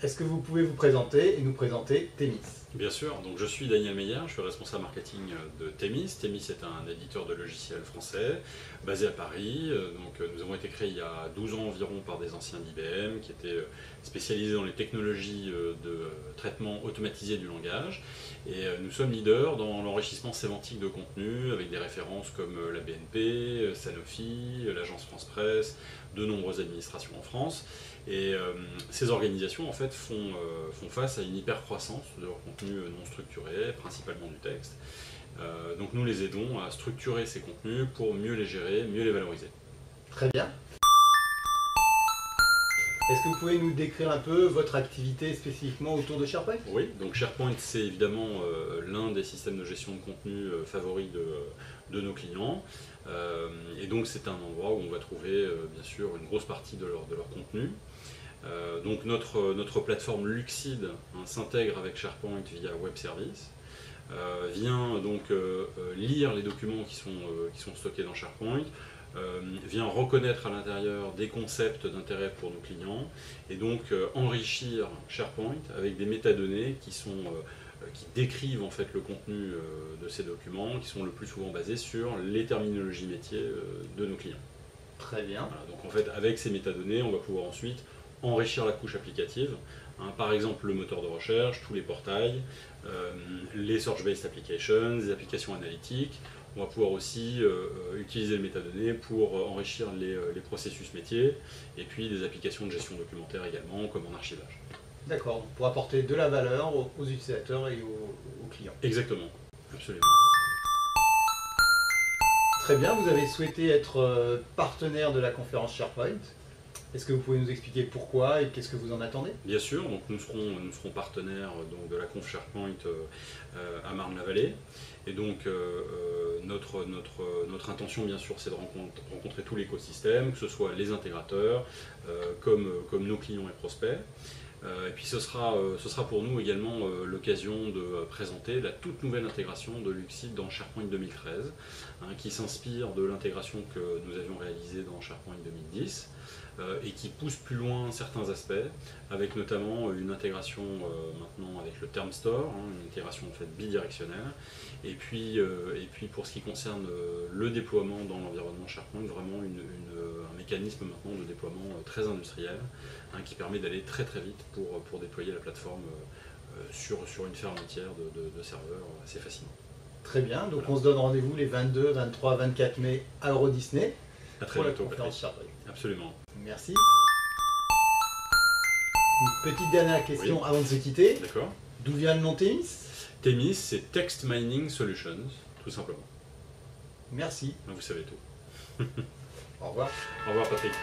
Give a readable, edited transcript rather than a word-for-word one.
est-ce que vous pouvez vous présenter et nous présenter Themis? Bien sûr, donc je suis Daniel Meyer, je suis responsable marketing de Themis. Themis est un éditeur de logiciels français basé à Paris. Nous avons été créés il y a 12 ans environ par des anciens d'IBM qui étaient spécialisés dans les technologies de traitement automatisé du langage. Et nous sommes leaders dans l'enrichissement sémantique de contenu avec des références comme la BNP, Sanofi, l'agence France Presse, de nombreuses administrations en France. Et ces organisations en fait font face à une hyper-croissance de leur contenu non structuré, principalement du texte. Donc nous les aidons à structurer ces contenus pour mieux les gérer, mieux les valoriser. Très bien. Est-ce que vous pouvez nous décrire un peu votre activité spécifiquement autour de SharePoint? Oui, donc SharePoint c'est évidemment l'un des systèmes de gestion de contenu favoris de nos clients. Et donc c'est un endroit où on va trouver bien sûr une grosse partie de leur contenu. Donc notre plateforme Luxid s'intègre avec SharePoint via Web Service, vient donc lire les documents qui sont stockés dans SharePoint, vient reconnaître à l'intérieur des concepts d'intérêt pour nos clients et donc enrichir SharePoint avec des métadonnées qui décrivent en fait le contenu de ces documents, qui sont le plus souvent basés sur les terminologies métiers de nos clients. Très bien. Voilà, donc en fait avec ces métadonnées on va pouvoir ensuite enrichir la couche applicative, par exemple le moteur de recherche, tous les portails, les Search-Based Applications, les applications analytiques. On va pouvoir aussi utiliser les métadonnées pour enrichir les processus métiers et puis des applications de gestion documentaire également, comme en archivage. D'accord, pour apporter de la valeur aux utilisateurs et aux clients. Exactement, absolument. Très bien, vous avez souhaité être partenaire de la conférence SharePoint. Est-ce que vous pouvez nous expliquer pourquoi et qu'est-ce que vous en attendez? Bien sûr, donc nous serons partenaires donc, de la conf SharePoint à Marne-la-Vallée. Et donc notre intention bien sûr c'est de rencontrer tout l'écosystème, que ce soit les intégrateurs comme nos clients et prospects. Et puis ce sera pour nous également l'occasion de présenter la toute nouvelle intégration de Luxid dans SharePoint 2013, qui s'inspire de l'intégration que nous avions réalisée dans SharePoint 2010 et qui pousse plus loin certains aspects, avec notamment une intégration maintenant avec le term store, une intégration en fait bidirectionnelle, et puis pour ce qui concerne le déploiement dans l'environnement SharePoint, vraiment un mécanisme maintenant de déploiement très industriel, qui permet d'aller très très vite pour déployer la plateforme sur une ferme entière de serveurs assez facilement. Très bien, donc voilà. On se donne rendez-vous les 22, 23, 24 mai à Euro Disney pour la conférence SharePoint. Absolument. Merci. Une petite dernière question avant de se quitter. D'accord. D'où vient le nom Themis? Themis, c'est Text Mining Solutions, tout simplement. Merci. Vous savez tout. Au revoir. Au revoir Patrick.